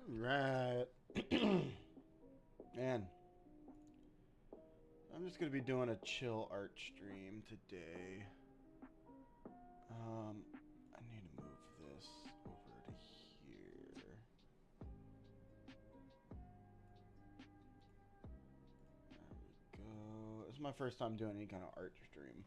Right. Man, I'm just gonna be doing a chill art stream today. Um, I need to move this over to here. There we go. This is my first time doing any kind of art stream.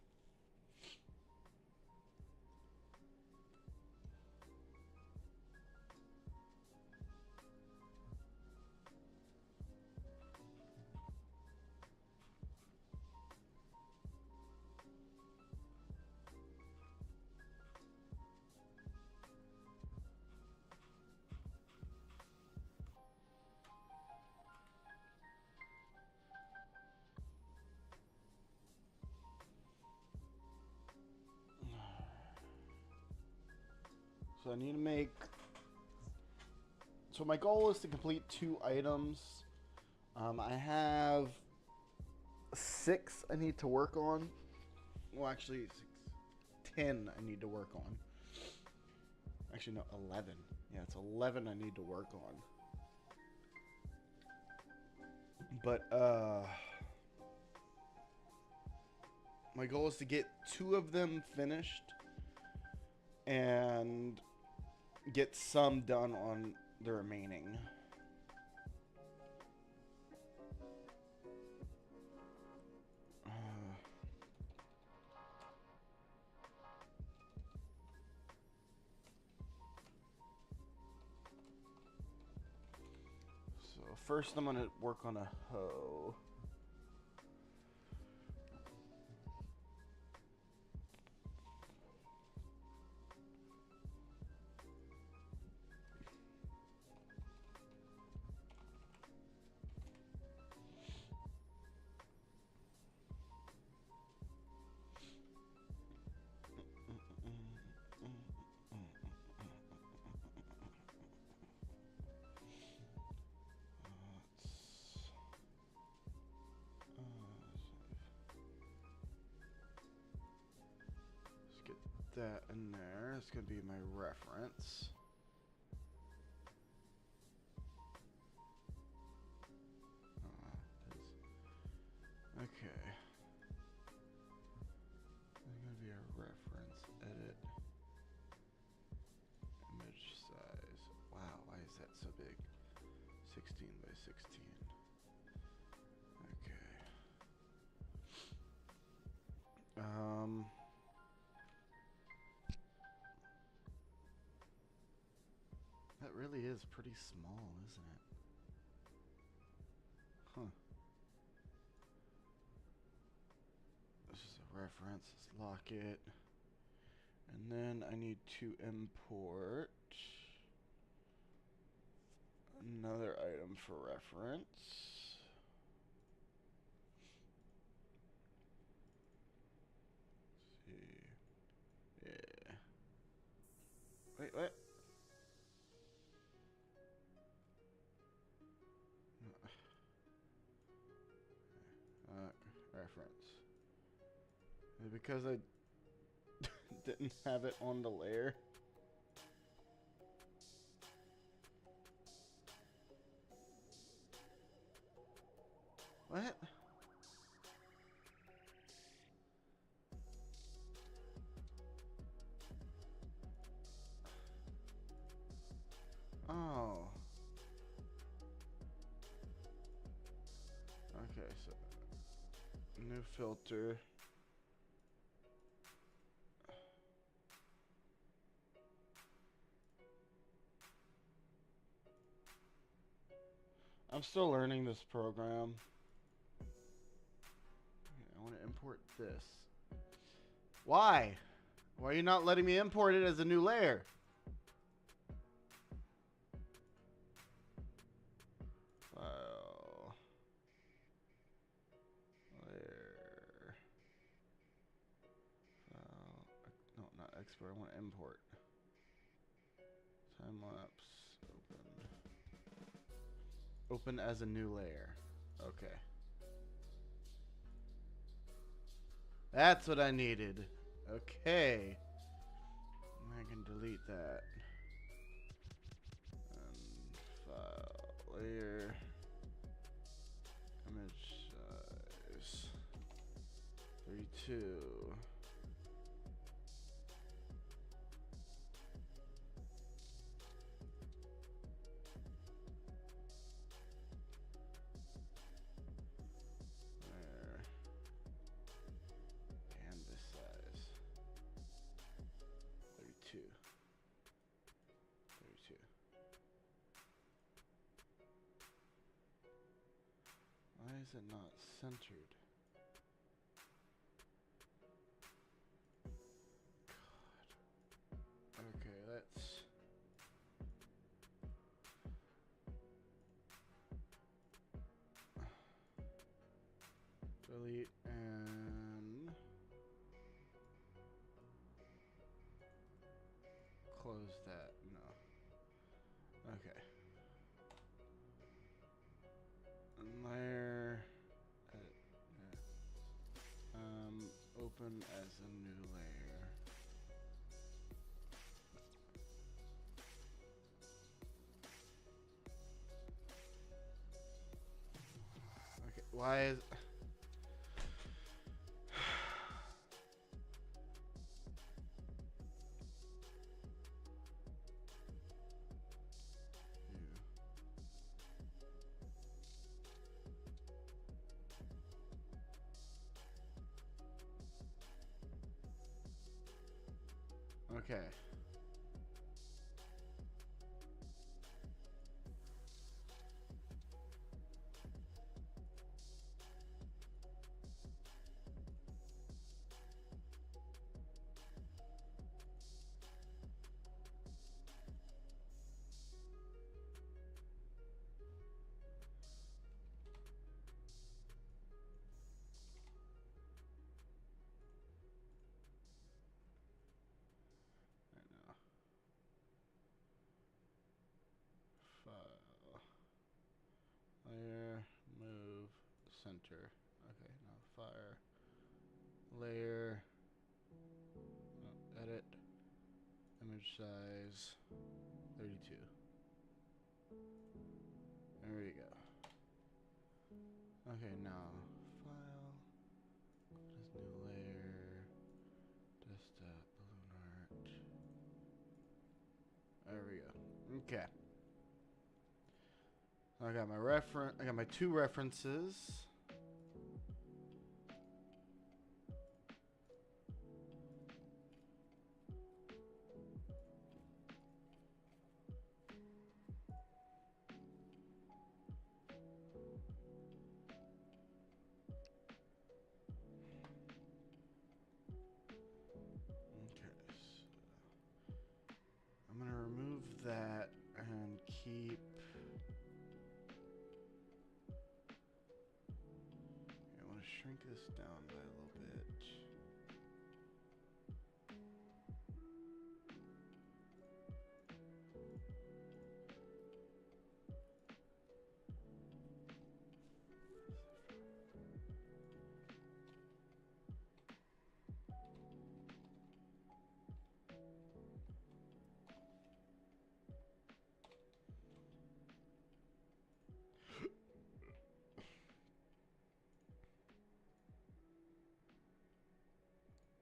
So I need to make. So my goal is to complete 2 items. I have 6 I need to work on. Well, actually, 10 I need to work on. Actually, no, 11. Yeah, it's 11 I need to work on. But, my goal is to get 2 of them finished and get some done on the remaining. So first I'm gonna work on a hoe. Let's get that in there. It's gonna be my reference. Okay. There's gonna be a reference, edit, image size. Wow, why is that so big? 16 by 16. Okay. That really is pretty small, isn't it? Huh. This is a reference. Let's lock it. And then I need to import another item for reference. Let's see. Yeah. Wait, what? Reference. Because I didn't have it on the layer. What? Oh. Okay, so new filter. I'm still learning this program. Okay, I want to import this. Why? Why are you not letting me import it as a new layer? File. Layer. File. No, not export. I want to import. Time lapse. Open. Open as a new layer. Okay. That's what I needed. Okay. I can delete that. And file. is it not centered? God. Okay, let's... delete and close that. No. Okay. And layer. Open as a new layer. Okay. Why is... Okay. I know. File. Layer. Move. Center. Okay, now fire. Layer. No, edit. Image size. 32. There we go. Okay, now file. Just new layer. Desktop. Balloon art. There we go. Okay. I got my reference. I got my two references. Okay, so I'm gonna remove that and keep. I want to shrink this down by a little bit.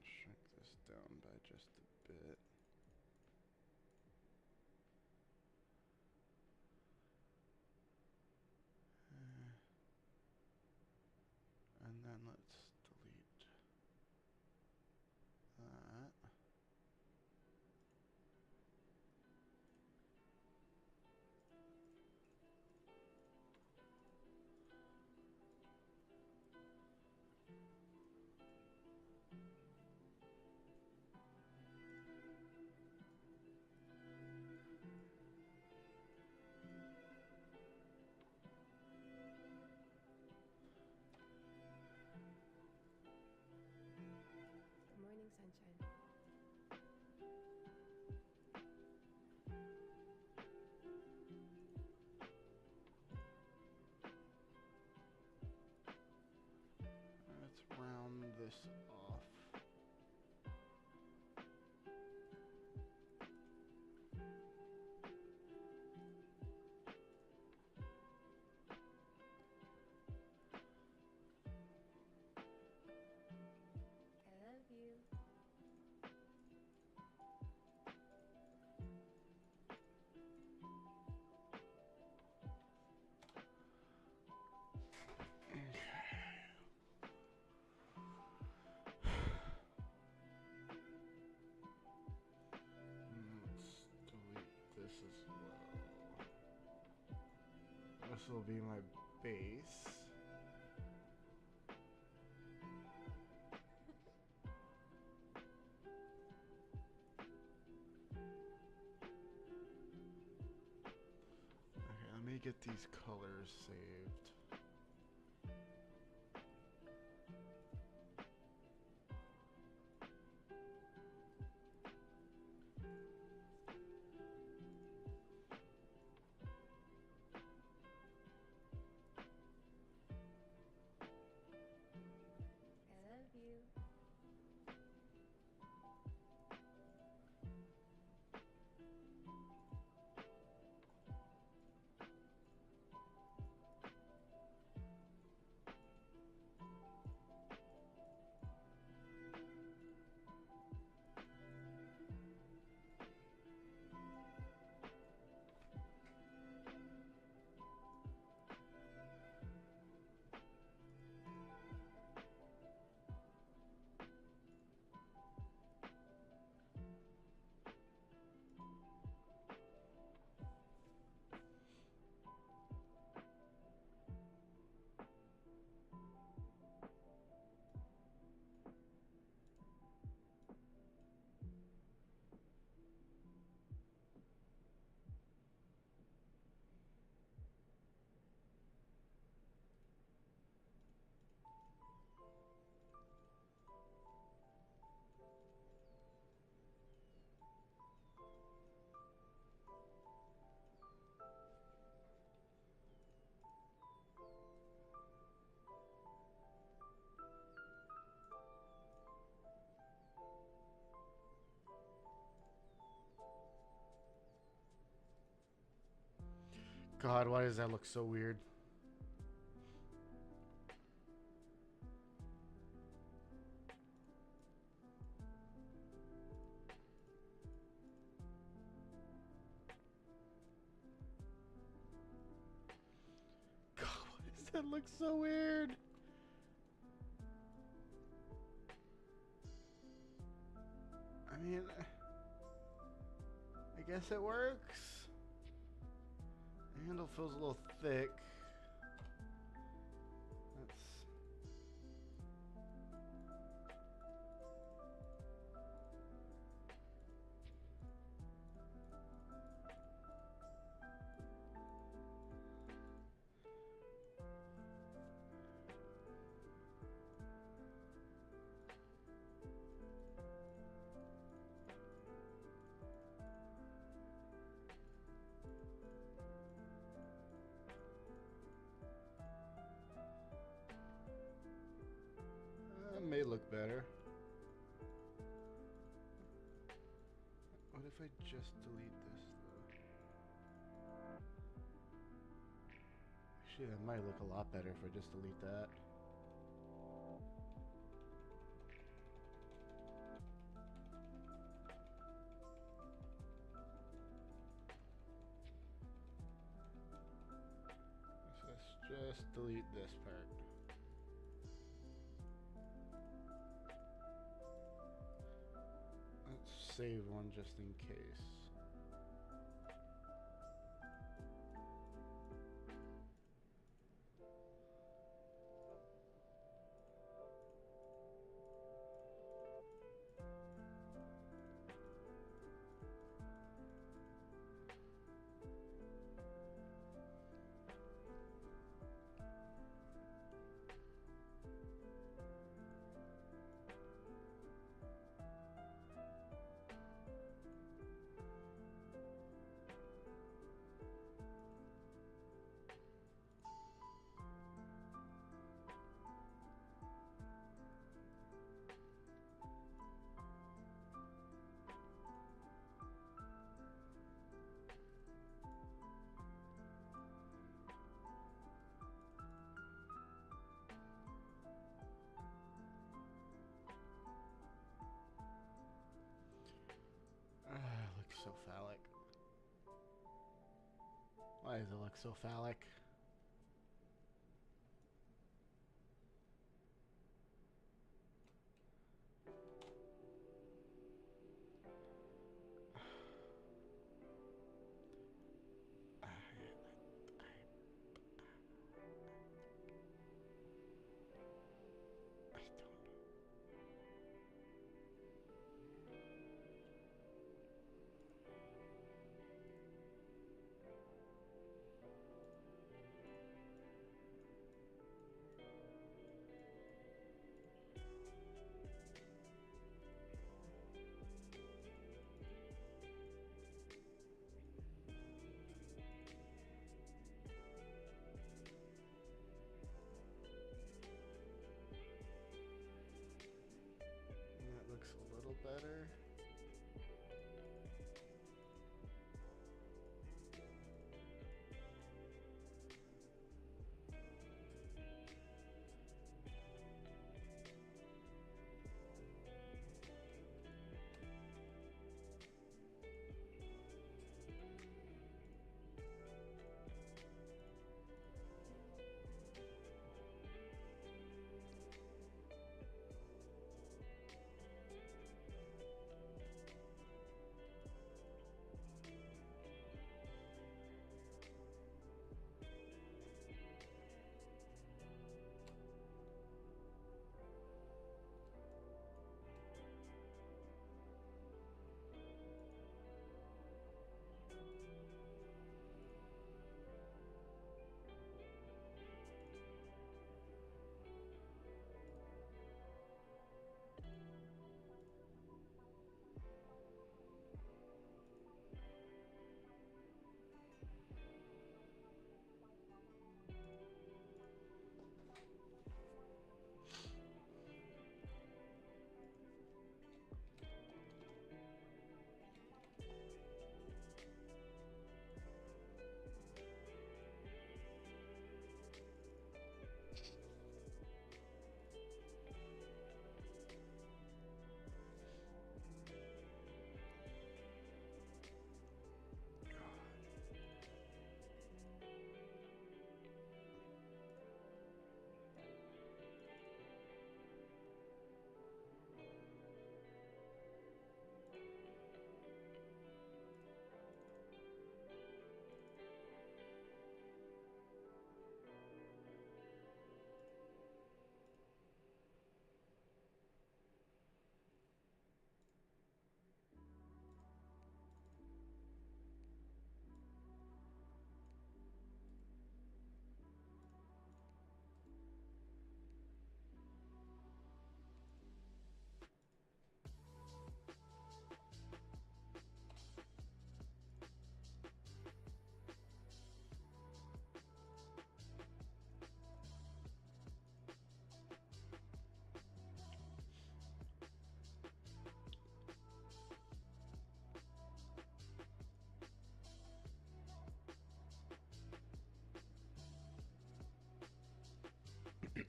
Shrink this down by just a bit. And then let's delete that. Good morning, sunshine. Let's round this off. I love you. Let's delete this as well. This will be my base. me get these colors saved. I love you. God, why does that look so weird? God, why does that look so weird? I mean, I guess it works. The handle feels a little thick. That's... That may look better. What if I just delete this, though? Actually, that might look a lot better if I just delete that. So let's just delete this part. Let's save one just in case. Looks so phallic. Why does it look so phallic? I don't know.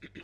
Let's.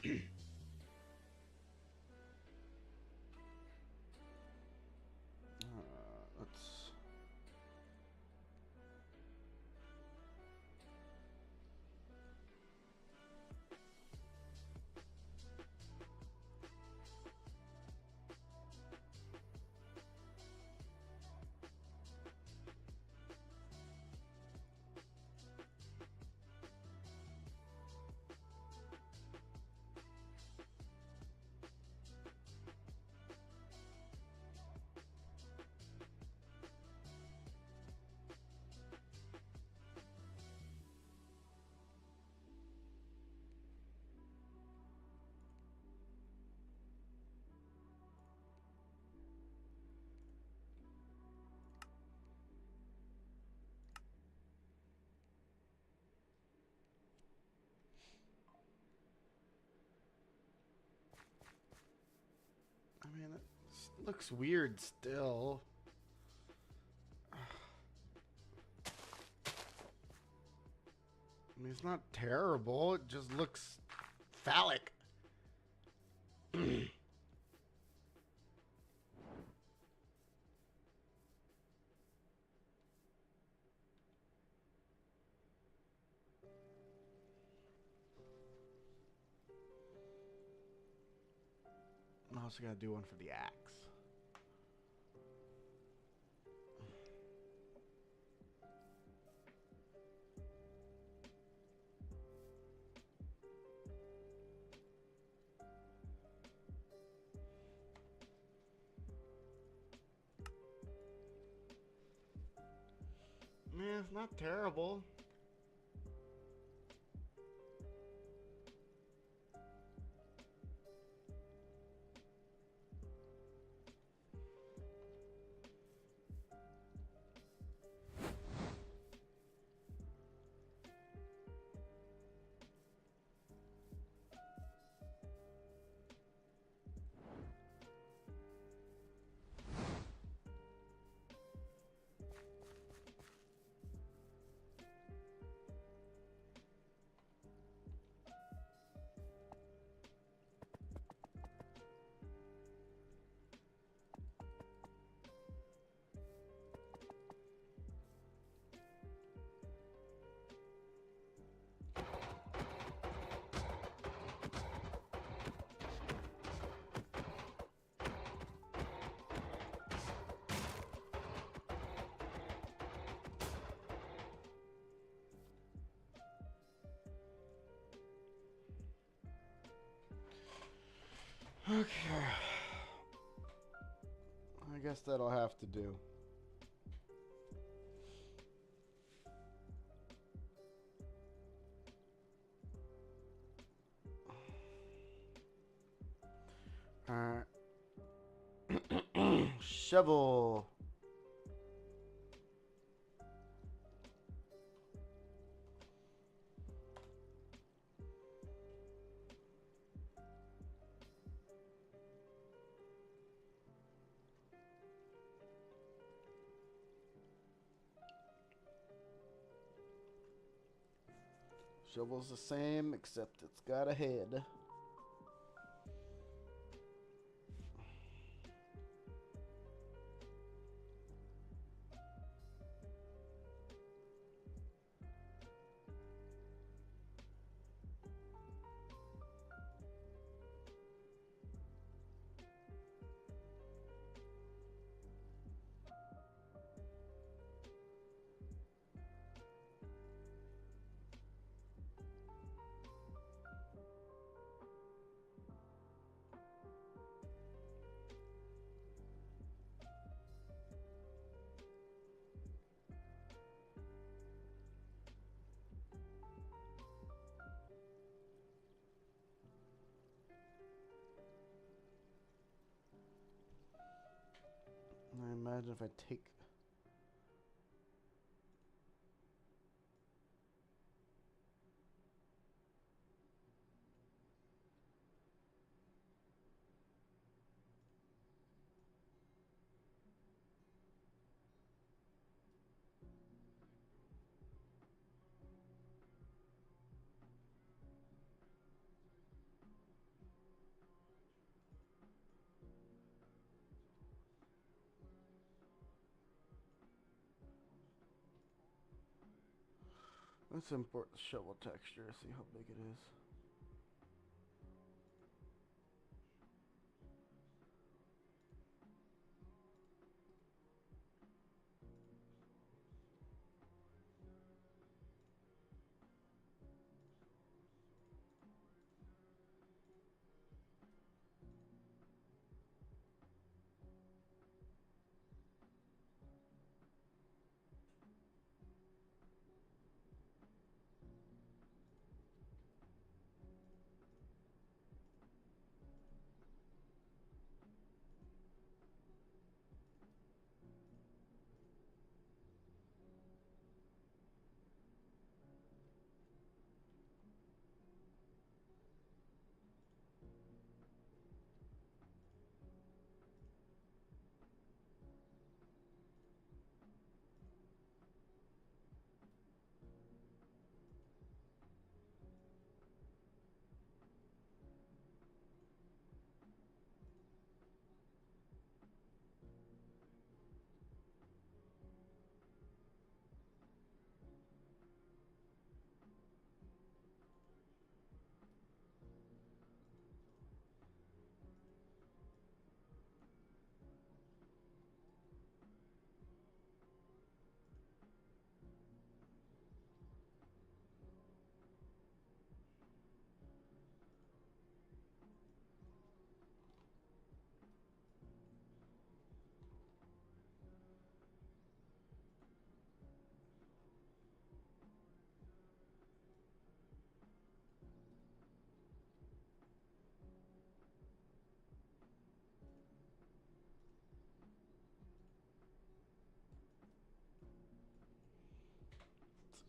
I mean, it looks weird still. I mean, it's not terrible. It just looks phallic. I also gotta do one for the axe. Man, it's not terrible. Okay. I guess that'll have to do. Alright. Shovel. Shovel's the same, except it's got a head. I imagine if I take... Let's import the shovel texture, see how big it is.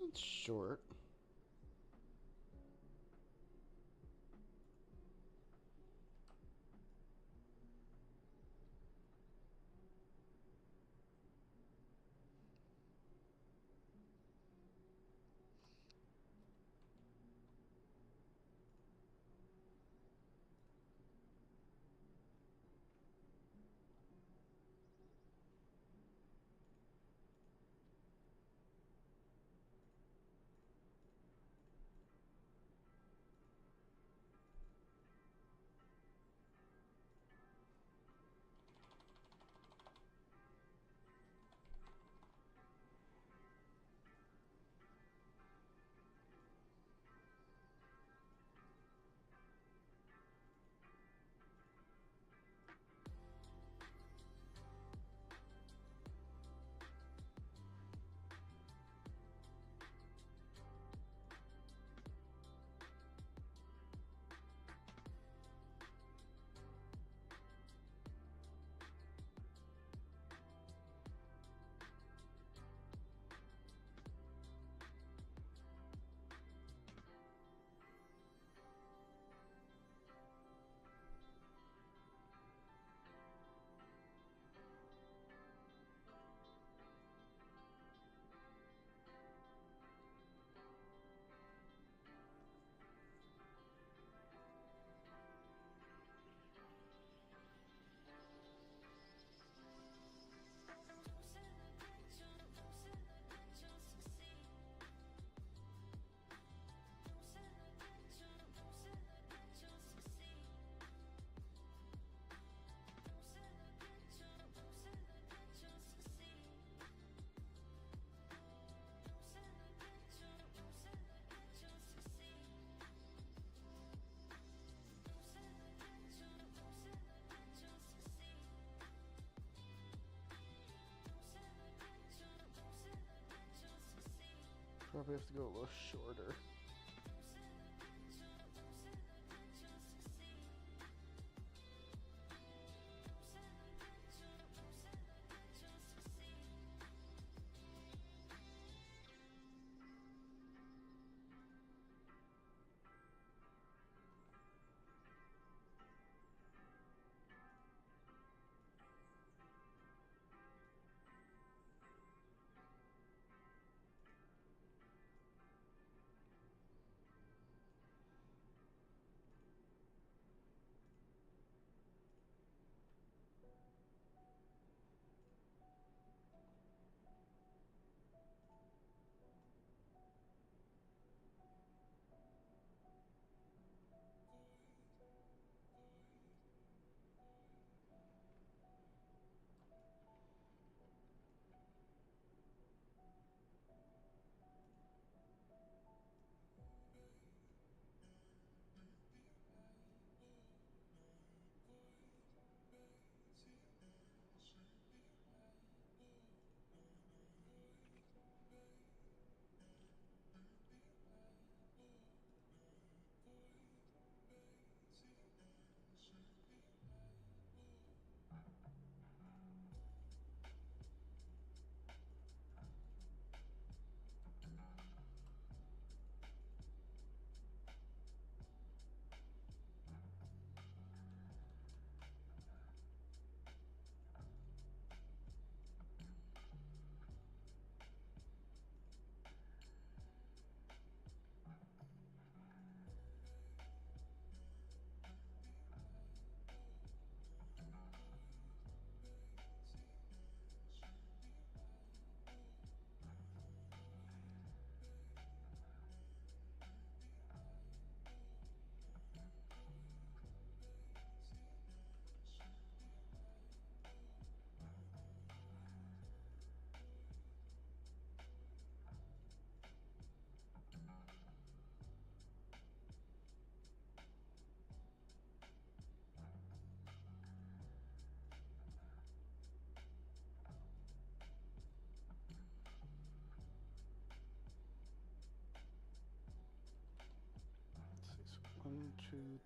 It's short. Probably have to go a little shorter.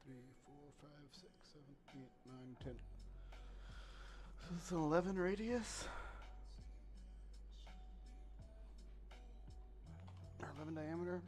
3, 4, 5, 6, 7, 8, 9, 10. So it's an 11 radius. Or 11 diameter.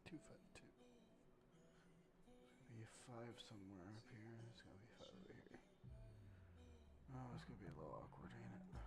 Two foot two. Be a 5 somewhere up here. It's gonna be 5 over here. Oh, it's gonna be a little awkward, ain't it?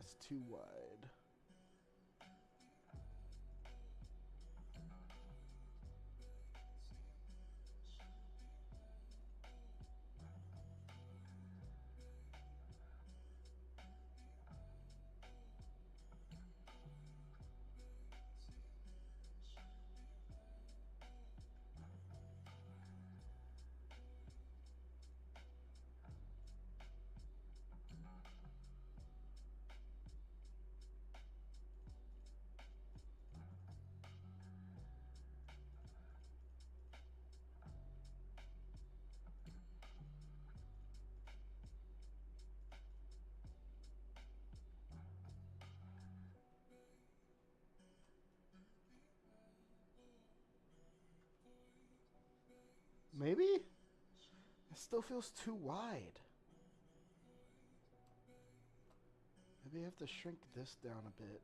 That's too wide. Maybe? It still feels too wide. Maybe I have to shrink this down a bit.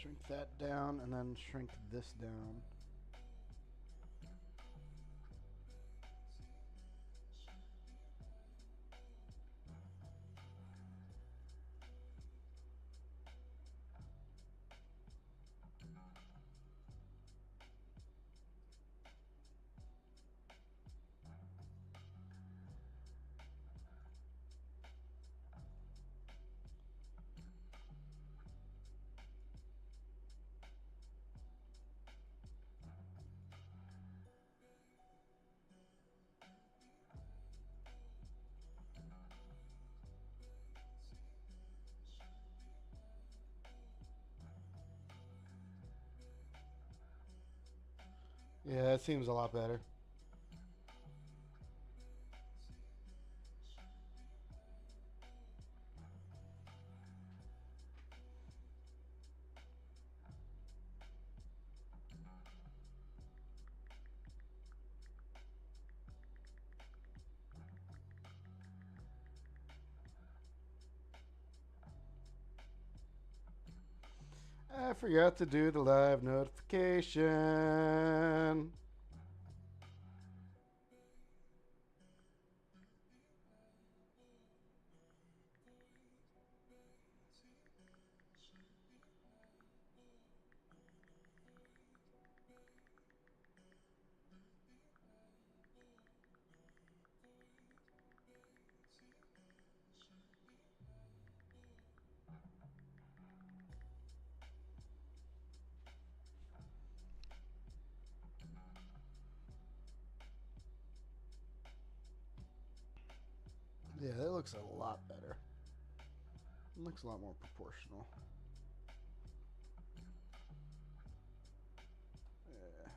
Shrink that down and then shrink this down. Yeah, that seems a lot better. I forgot to do the live notification. Yeah, that looks a lot better. It looks a lot more proportional. Yeah.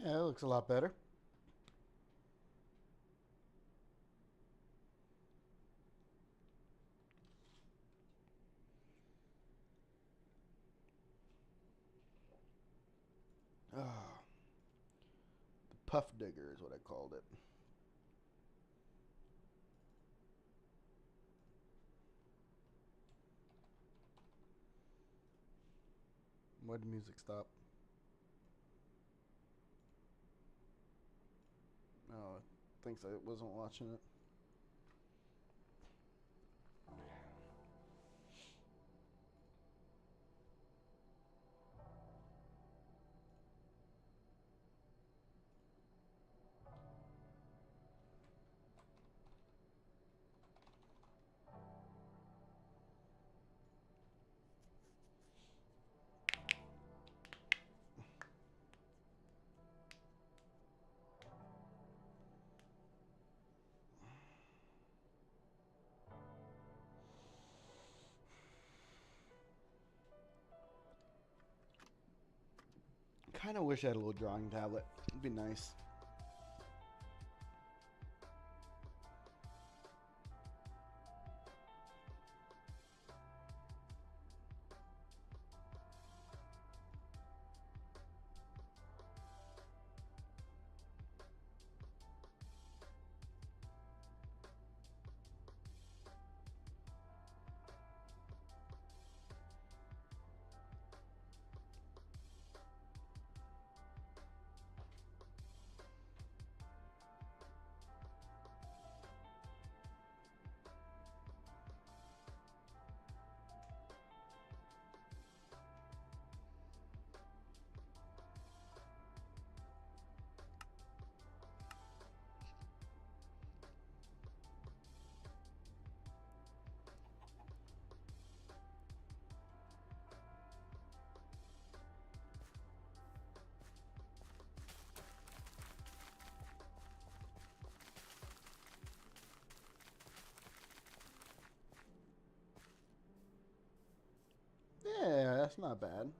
Yeah, it looks a lot better. Oh, the puff digger is what I called it. Why'd the music stop? Oh, I think so. It wasn't watching it. Kind of wish I had a little drawing tablet. It'd be nice. Yeah, it's not bad.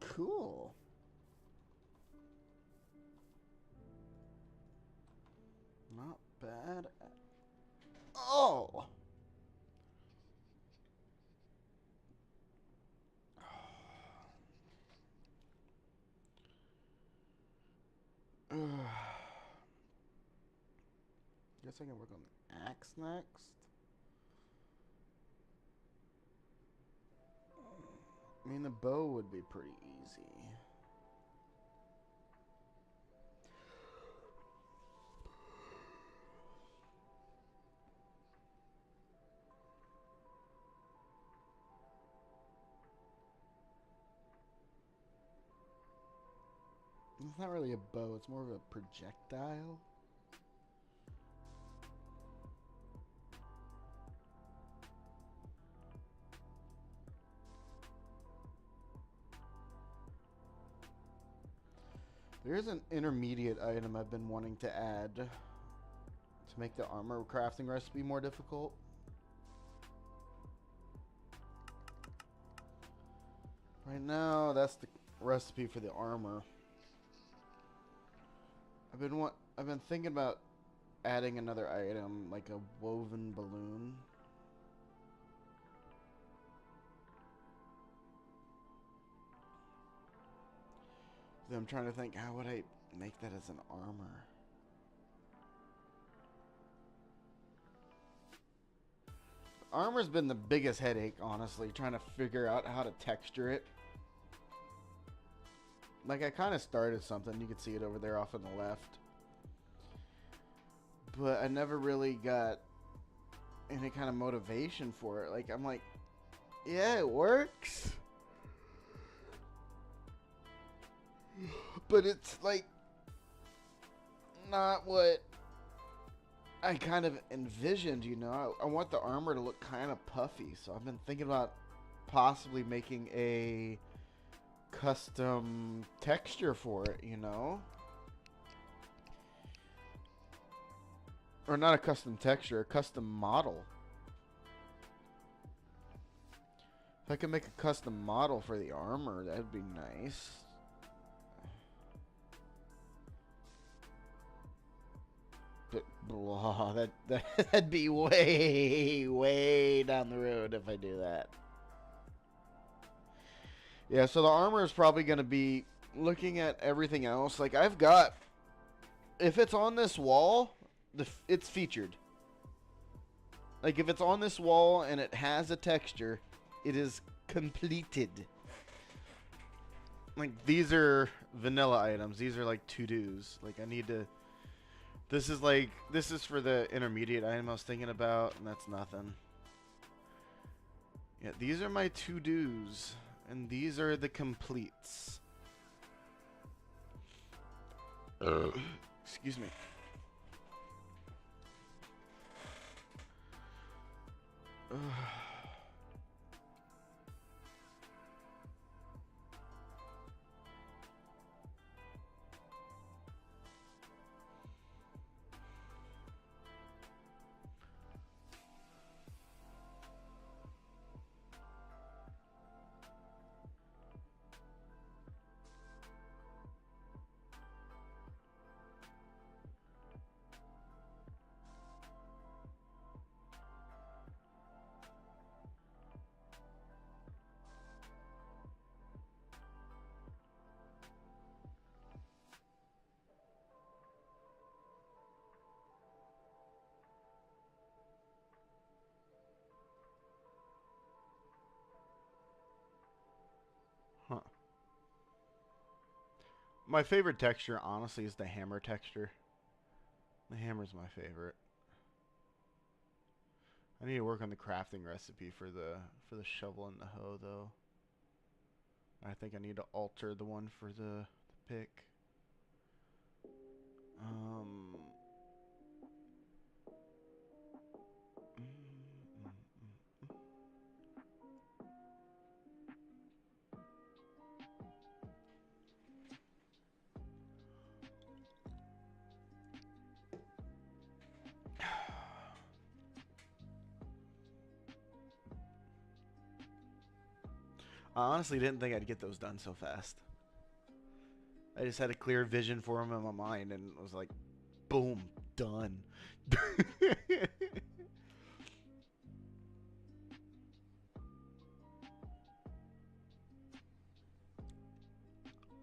Cool. Not bad. Oh! Guess I can work on the axe next. I mean, the bow would be pretty easy. It's not really a bow, it's more of a projectile. There's an intermediate item I've been wanting to add to make the armor crafting recipe more difficult. Right now, that's the recipe for the armor. I've been thinking about adding another item like a woven balloon. Then I'm trying to think, how would I make that as an armor? Armor's been the biggest headache, honestly, trying to figure out how to texture it. Like, I kind of started something. You can see it over there off on the left. But I never really got any kind of motivation for it. Like, I'm like, yeah, it works. But it's, like, not what I kind of envisioned, you know. I want the armor to look kind of puffy. So I've been thinking about possibly making a custom texture for it, you know. Or not a custom texture, a custom model. If I could make a custom model for the armor, that'd be nice. But blah, that'd be way down the road if I do that. Yeah, so the armor is probably going to be looking at everything else. Like, I've got, if it's on this wall, it's featured. Like, if it's on this wall and it has a texture, it is completed. Like, these are vanilla items. These are like to-dos. Like, I need to, this is for the intermediate item I was thinking about, and that's nothing. Yeah, these are my to-dos, and these are the completes. Excuse me. Huh. My favorite texture, honestly, is the hammer texture. The hammer's my favorite. I need to work on the crafting recipe for the shovel and the hoe, though. I think I need to alter the one for the pick. Um. I honestly didn't think I'd get those done so fast. I just had a clear vision for them in my mind and was like, boom, done.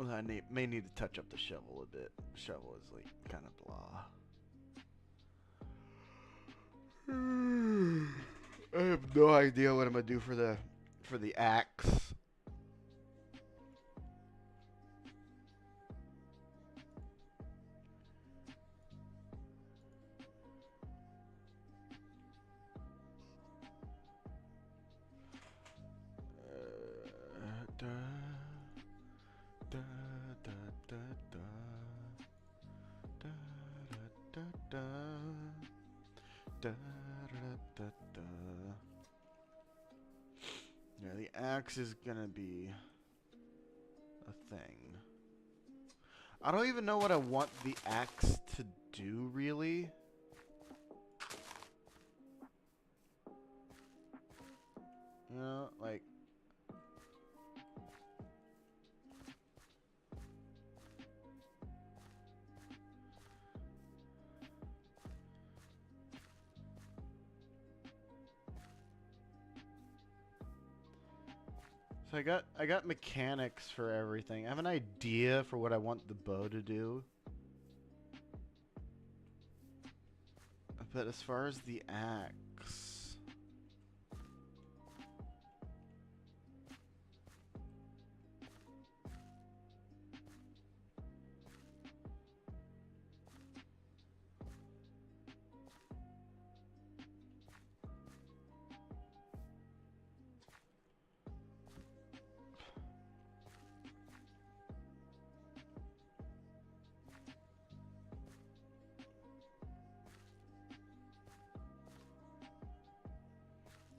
I may need to touch up the shovel a bit. The shovel is like kind of blah. I have no idea what I'm gonna do for the axe. Da, da, da, da, da, da, da, da, da, da, da, da. Yeah, the axe is gonna be a thing. I don't even know what I want the axe to do, really. You know, like... So I got mechanics for everything. I have an idea for what I want the bow to do. But as far as the axe...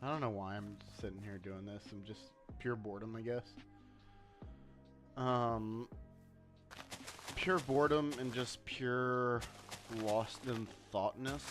I don't know why I'm sitting here doing this. I'm just pure boredom, I guess. Pure boredom and just pure lost in thoughtness.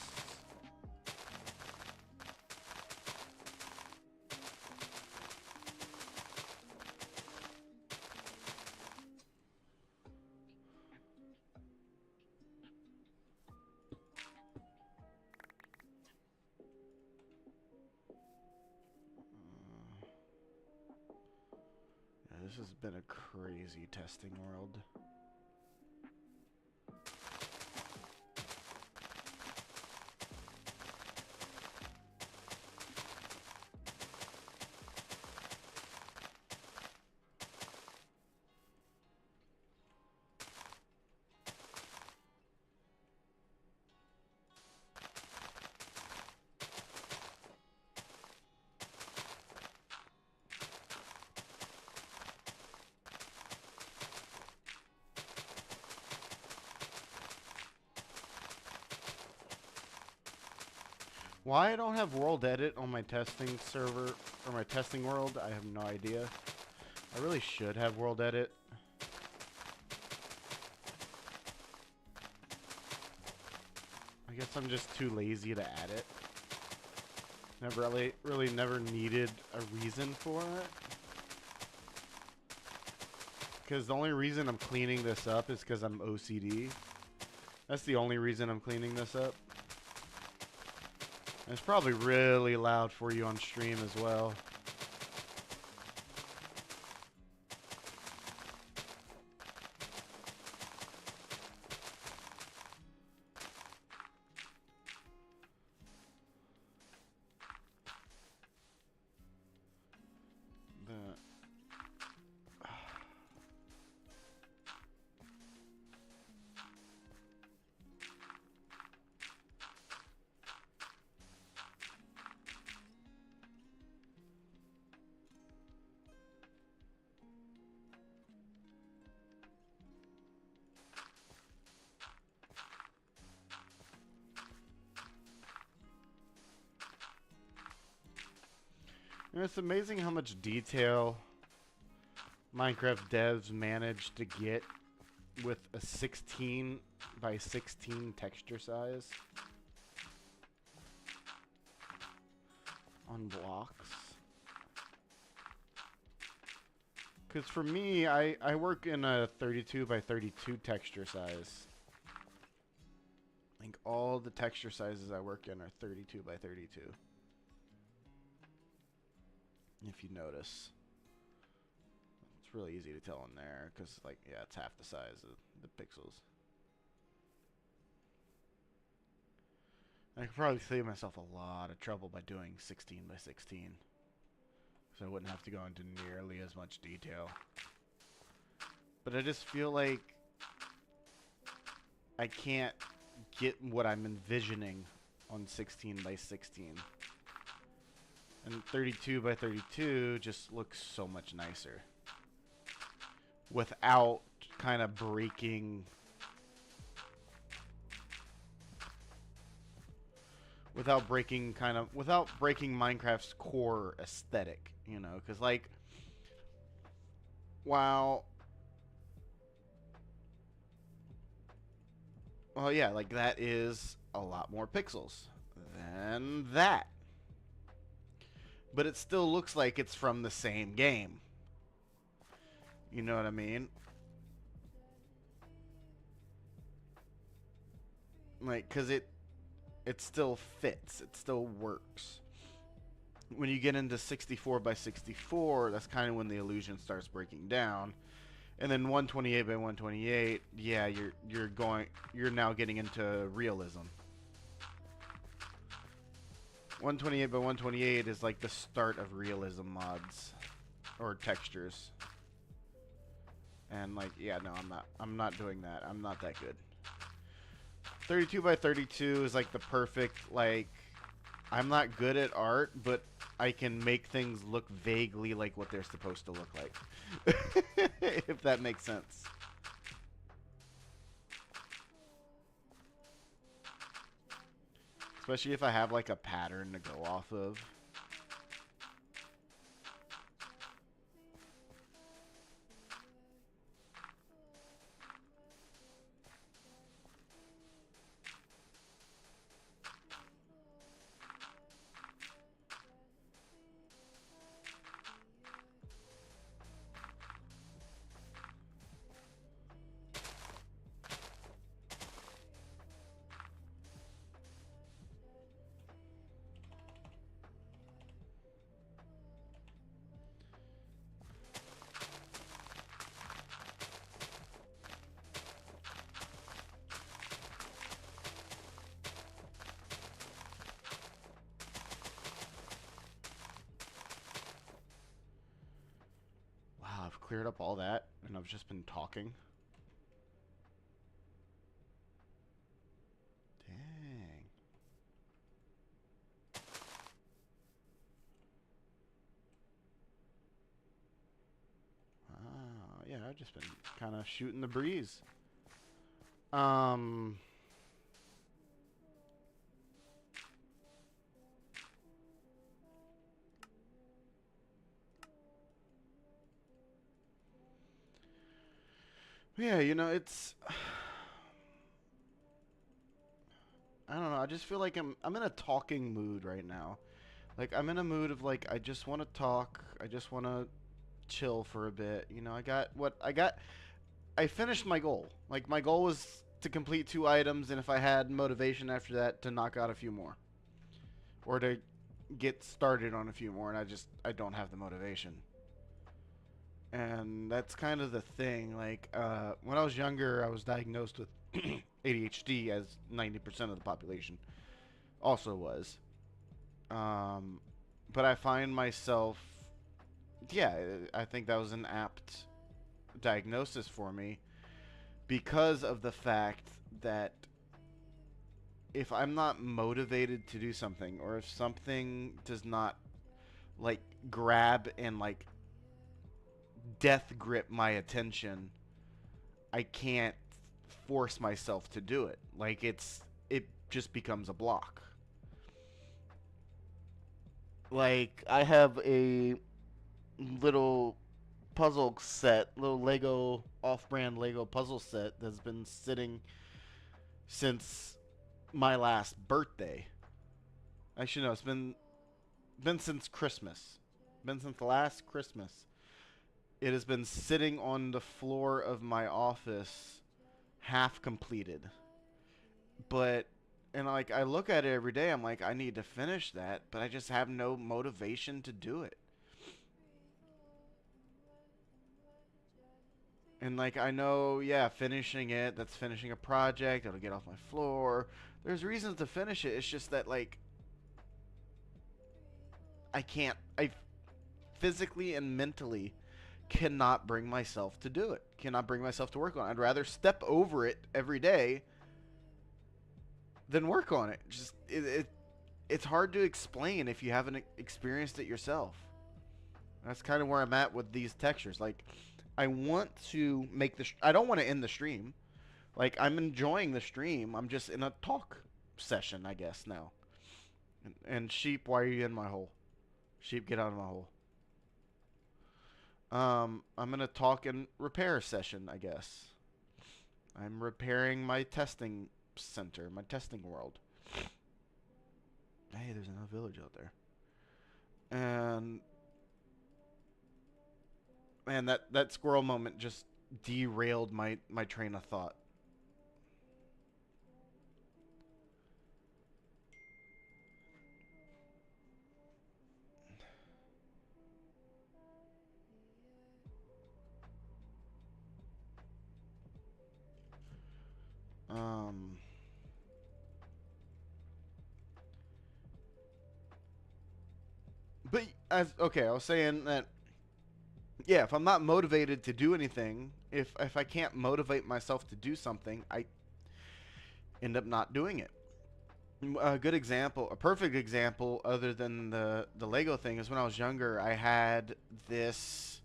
Yeah, this has been a crazy testing world. Why I don't have World Edit on my testing server, or my testing world, I have no idea. I really should have World Edit. I guess I'm just too lazy to add it. Never really never needed a reason for it. Because the only reason I'm cleaning this up is because I'm OCD. That's the only reason I'm cleaning this up. And it's probably really loud for you on stream as well. And it's amazing how much detail Minecraft devs managed to get with a 16 by 16 texture size on blocks. Because for me, I work in a 32 by 32 texture size. I think all the texture sizes I work in are 32 by 32. If you notice. It's really easy to tell in there because, like, yeah, it's half the size of the pixels. I could probably save myself a lot of trouble by doing 16 by 16. So I wouldn't have to go into nearly as much detail. But I just feel like I can't get what I'm envisioning on 16 by 16. And 32 by 32 just looks so much nicer. Without kind of breaking... Without breaking Minecraft's core aesthetic, you know, because, like, while, well, yeah, like, that is a lot more pixels than that, but it still looks like it's from the same game, you know what I mean? Like, because it still fits, it still works. When you get into 64 by 64, that's kind of when the illusion starts breaking down. And then 128 by 128, yeah, you're now getting into realism. 128 by 128 is like the start of realism mods or textures. And, like, yeah, no, I'm not doing that. I'm not that good. 32 by 32 is like the perfect, like, I'm not good at art, but I can make things look vaguely like what they're supposed to look like. If that makes sense. Especially if I have, like, a pattern to go off of. I've cleared up all that, and I've just been talking. Dang. Yeah, I've just been kind of shooting the breeze. Yeah, you know, it's... I don't know, I just feel like I'm in a talking mood right now. Like, I'm in a mood of, like, I just want to talk, I just want to chill for a bit. You know, I finished my goal. Like, my goal was to complete 2 items, and if I had motivation after that, to knock out a few more. Or to get started on a few more, and I don't have the motivation. And that's kind of the thing. Like, when I was younger, I was diagnosed with ADHD, as 90% of the population also was. But I find myself, yeah, I think that was an apt diagnosis for me because of the fact that if I'm not motivated to do something, or if something does not, like, grab and, like, death grip my attention, I can't force myself to do it. Like, it just becomes a block. Like, I have a little puzzle set, little Lego off-brand Lego puzzle set that's been sitting since my last birthday. Actually, no, it's been since Christmas. Been since last Christmas. It has been sitting on the floor of my office, half completed. But and like I look at it every day, I'm like, I need to finish that, but I just have no motivation to do it. And like I know, yeah, finishing it, that's finishing a project, it'll get off my floor. There's reasons to finish it. It's just that like I can't I physically and mentally cannot bring myself to do it. Cannot bring myself to work on it. I'd rather step over it every day than work on it. Just it's hard to explain if you haven't experienced it yourself. That's kind of where I'm at with these textures. Like, I want to make the. I don't want to end the stream. Like, I'm enjoying the stream. I'm just in a talk session, I guess now. And sheep, why are you in my hole? Sheep, get out of my hole. I'm in a talk and repair session, I guess. I'm repairing my testing center, my testing world. Hey, there's another village out there. And man, that squirrel moment just derailed my train of thought. Um, but as okay, I was saying that yeah, if I'm not motivated to do anything, if I can't motivate myself to do something, I end up not doing it. A good example, a perfect example, other than the Lego thing, is when I was younger. I had this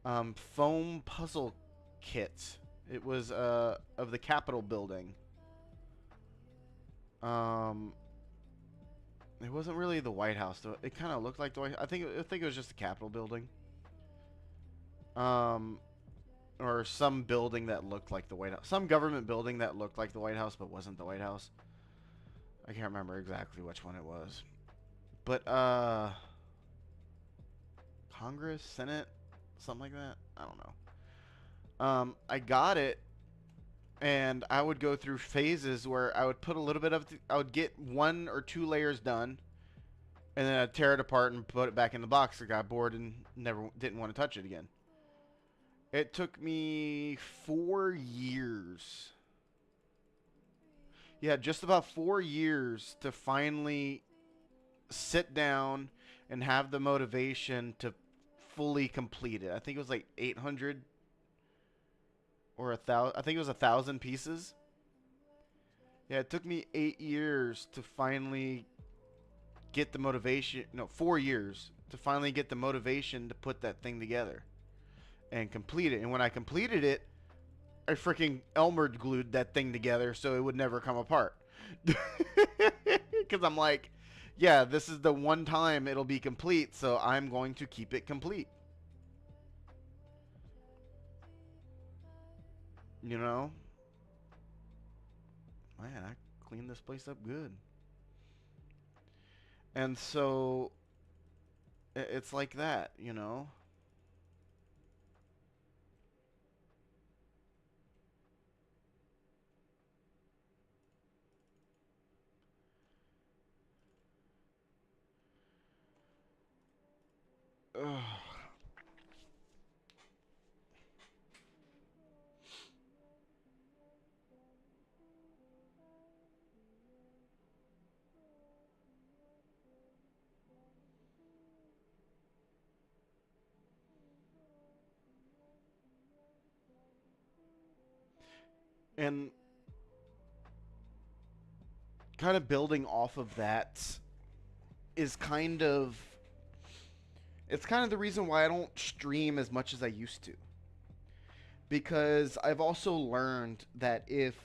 foam puzzle kit. It was of the Capitol building. Um, it wasn't really the White House though. It kind of looked like the White. I think it was just the Capitol building. Um, or some building that looked like the White House. Some government building that looked like the White House but wasn't the White House. I can't remember exactly which one it was. But Congress, Senate, something like that. I don't know. I got it, and I would go through phases where I would put a little bit of, I would get 1 or 2 layers done, and then I'd tear it apart and put it back in the box. I got bored and never didn't want to touch it again. It took me 4 years. Yeah, just about 4 years to finally sit down and have the motivation to fully complete it. I think it was like 800 or 1,000. I think it was 1,000 pieces. Yeah, it took me 8 years to finally get the motivation. No, 4 years to finally get the motivation to put that thing together and complete it. And when I completed it, I freaking Elmer glued that thing together so it would never come apart. Because I'm like, yeah, this is the one time it'll be complete, so I'm going to keep it complete. You know? Man, I cleaned this place up good. And so it's like that, you know? Ugh. And kind of building off of that is kind of it's kind of the reason why I don't stream as much as I used to. Because I've also learned that if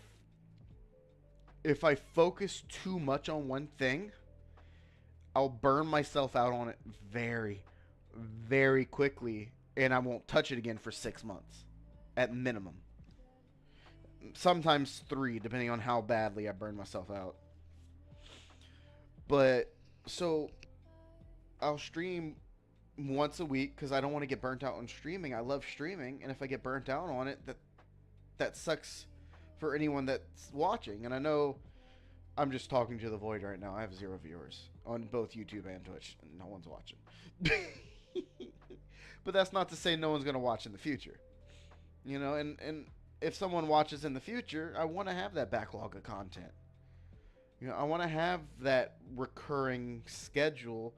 I focus too much on one thing, I'll burn myself out on it very, very quickly, and I won't touch it again for 6 months at minimum. Sometimes 3, depending on how badly I burn myself out. But so I'll stream once a week because I don't want to get burnt out on streaming. I love streaming, and if I get burnt out on it, that sucks for anyone that's watching. And I know I'm just talking to the void right now. I have 0 viewers on both YouTube and Twitch. No one's watching. But that's not to say no one's going to watch in the future. You know, and if someone watches in the future, I want to have that backlog of content. You know, I want to have that recurring schedule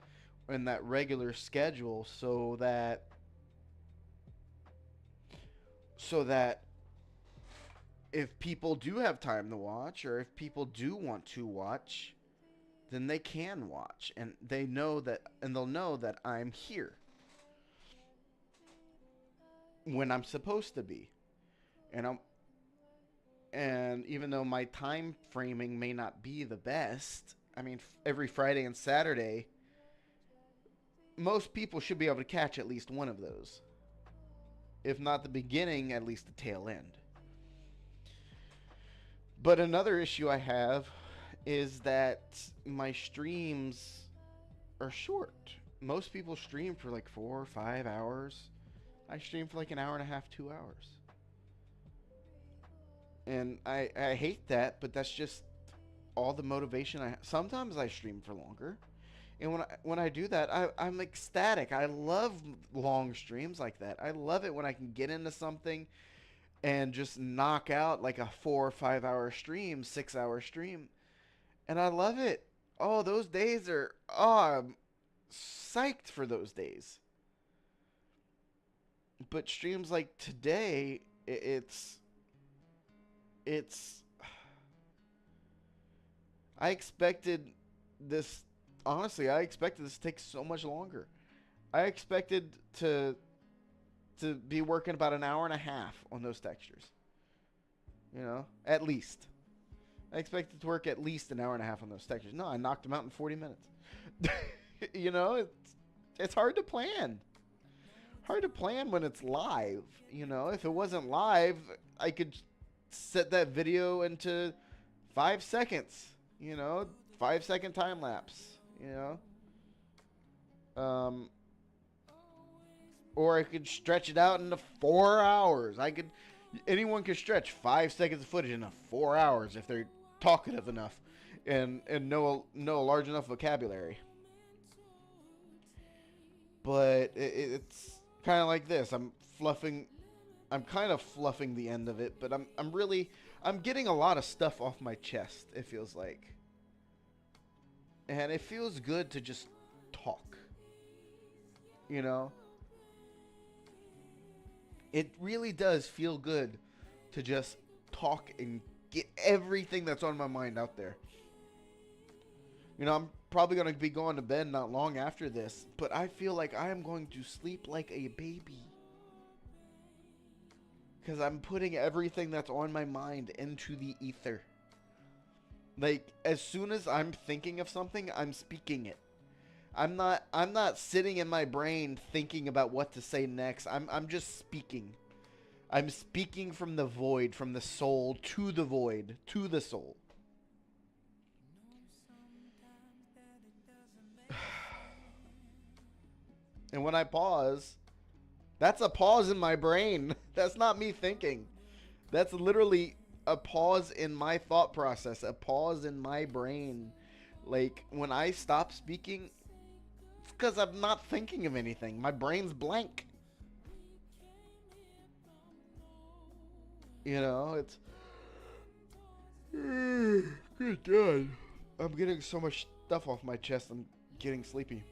and that regular schedule so that if people do have time to watch, or if people do want to watch, then they can watch, and they'll know that I'm here when I'm supposed to be. And even though my time framing may not be the best, I mean, every Friday and Saturday, most people should be able to catch at least one of those. If not the beginning, at least the tail end. But another issue I have is that my streams are short. Most people stream for like 4 or 5 hours. I stream for like an hour and a half, 2 hours. And I hate that, but that's just all the motivation I have. Sometimes I stream for longer. And when I do that, I'm ecstatic. I love long streams like that. I love it when I can get into something and just knock out like a 4 or 5 hour stream, 6 hour stream. And I love it. Oh, those days are, I'm psyched for those days. But streams like today, it's I expected this, honestly, I expected this to take so much longer. I expected to be working about an hour and a half on those textures. You know, at least. I expected to work at least an hour and a half on those textures. No, I knocked them out in 40 minutes. You know, it's hard to plan. Hard to plan when it's live. You know, if it wasn't live, I could set that video into 5 seconds. You know, 5-second time lapse. You know, or I could stretch it out into 4 hours. Anyone could stretch 5 seconds of footage into 4 hours if they're talkative enough and know a large enough vocabulary. But it's kind of like this. I'm kind of fluffing the end of it, but I'm getting a lot of stuff off my chest, it feels like. And it feels good to just talk. You know? It really does feel good to just talk and get everything that's on my mind out there. You know, I'm probably going to be going to bed not long after this, but I feel like I am going to sleep like a baby. Because I'm putting everything that's on my mind into the ether. Like, as soon as I'm thinking of something, I'm speaking it. I'm not sitting in my brain thinking about what to say next. I'm just speaking. I'm speaking from the void, from the soul to the void, to the soul. And when I pause, that's a pause in my brain. That's not me thinking. That's literally a pause in my thought process, a pause in my brain. Like, when I stop speaking, it's because I'm not thinking of anything. My brain's blank. You know, it's... Good God. I'm getting so much stuff off my chest, I'm getting sleepy.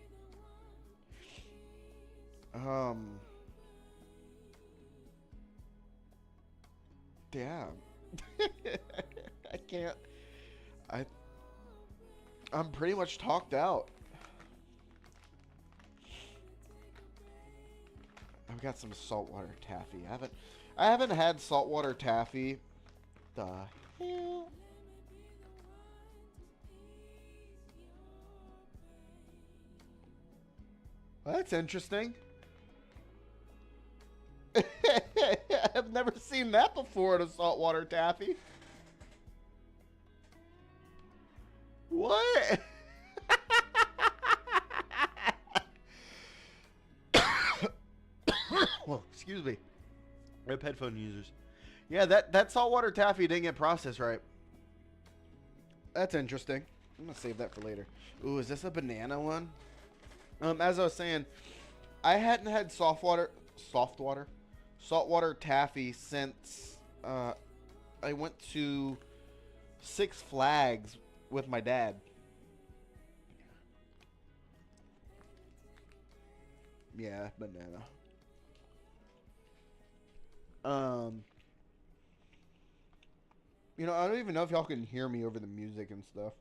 Yeah. I can't. I'm pretty much talked out. I've got some saltwater taffy. I haven't had saltwater taffy. The hell? Well, that's interesting. I've never seen that before at a saltwater taffy. What? Well, excuse me. Rip headphone users. Yeah, that saltwater taffy didn't get processed right. That's interesting. I'm gonna save that for later. Ooh, is this a banana one? As I was saying, I hadn't had saltwater taffy since I went to Six Flags with my dad. Yeah, banana. You know, I don't even know if y'all can hear me over the music and stuff.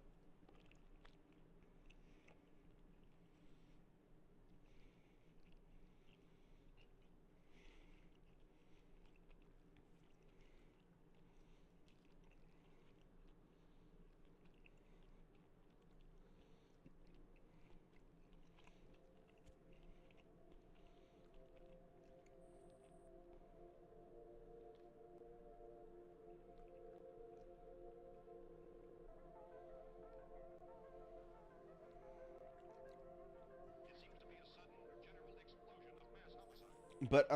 But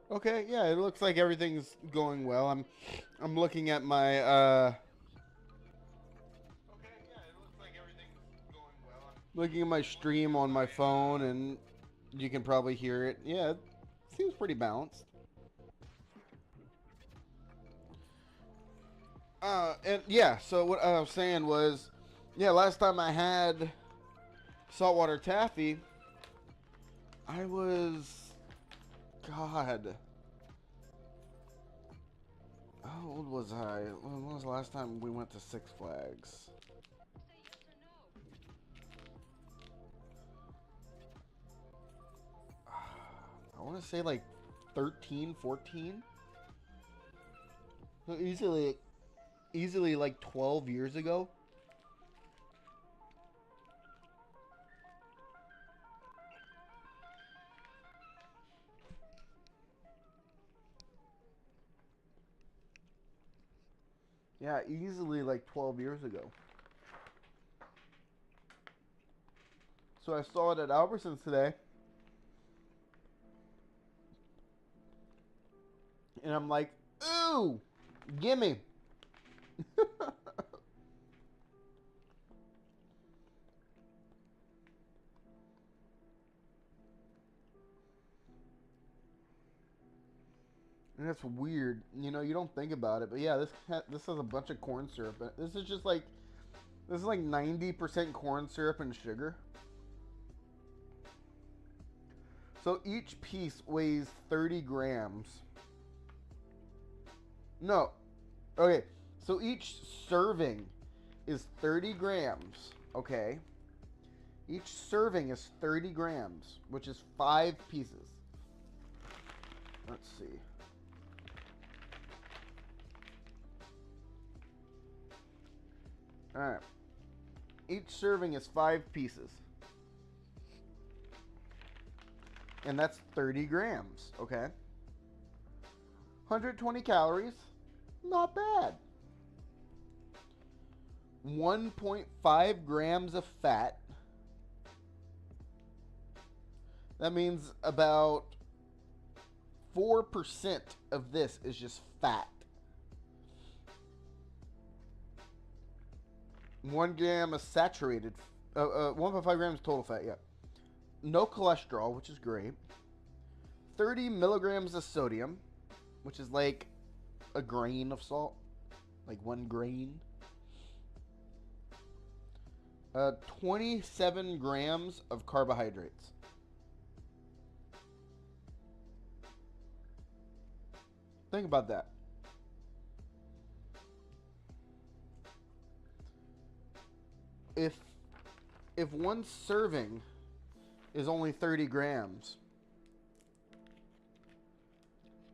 okay, yeah, it looks like everything's going well. I'm looking at my looking at my stream on my phone, and you can probably hear it. Yeah, it seems pretty balanced. And yeah, so what I was saying was, yeah, last time I had saltwater taffy, I was, God, how old was I? When was the last time we went to Six Flags? I want to say like 13, 14. So easily like 12 years ago. Yeah, easily like 12 years ago. So I saw it at Albertsons today. And I'm like, ooh, gimme. And that's weird. You know, you don't think about it, but yeah, this has a bunch of corn syrup. This is just like, this is like 90% corn syrup and sugar. So each piece weighs 30 grams. No. Okay. So each serving is 30 grams. Okay. Each serving is 30 grams, which is 5 pieces. Let's see. Alright. Each serving is 5 pieces. And that's 30 grams, okay? 120 calories. Not bad. 1.5 grams of fat. That means about 4% of this is just fat. 1 gram of saturated, 1.5 grams total fat, yeah. No cholesterol, which is great. 30 milligrams of sodium, which is like a grain of salt. Like 1 grain. 27 grams of carbohydrates. Think about that. If one serving is only 30 grams,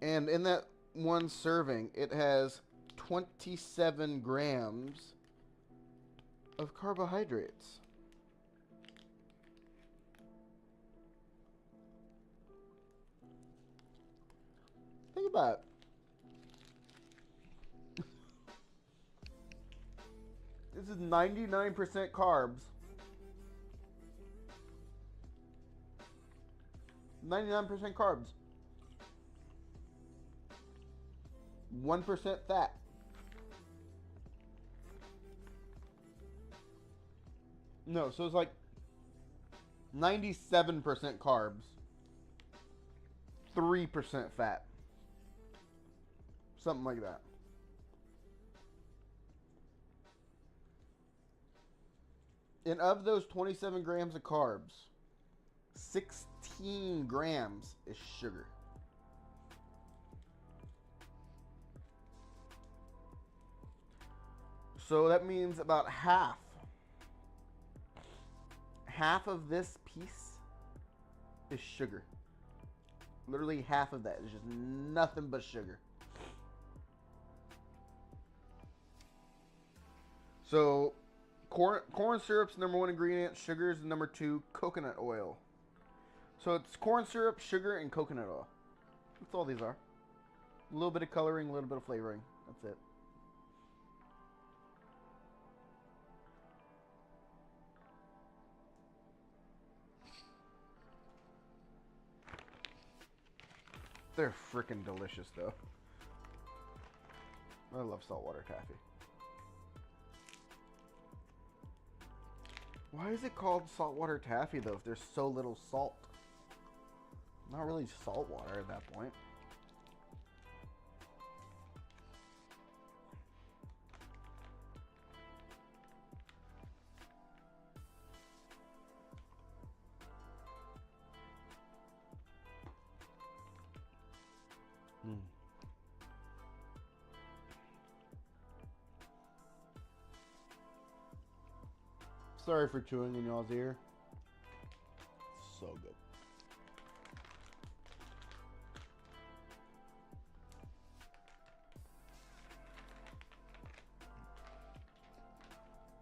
and in that one serving it has 27 grams of carbohydrates. Think about it. This is 99% carbs. 99% carbs. 1% fat. No, so it's like 97% carbs. 3% fat. Something like that. And of those 27 grams of carbs, 16 grams is sugar. So that means about half of this piece is sugar. Literally half of that is just nothing but sugar. So corn syrup's #1 ingredient, sugar is #2, coconut oil. So it's corn syrup, sugar, and coconut oil. That's all these are. A little bit of coloring, a little bit of flavoring. That's it. They're freaking delicious, though. I love saltwater taffy. Why is it called saltwater taffy, though, if there's so little salt? Not really salt water at that point. Sorry for chewing in y'all's ear. So good.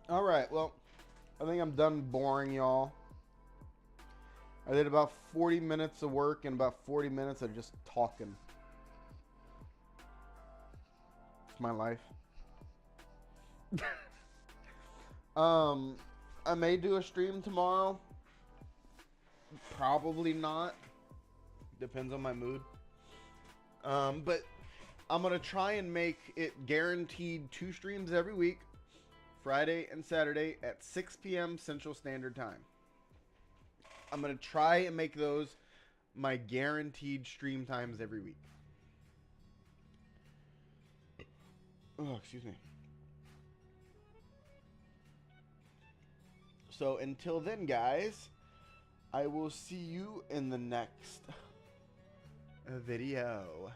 Alright, well, I think I'm done boring y'all. I did about 40 minutes of work and about 40 minutes of just talking. It's my life. I may do a stream tomorrow. Probably not. Depends on my mood. But I'm going to try and make it guaranteed 2 streams every week. Friday and Saturday at 6 p.m. Central Standard Time. I'm going to try and make those my guaranteed stream times every week. Oh, excuse me. So until then, guys, I will see you in the next video.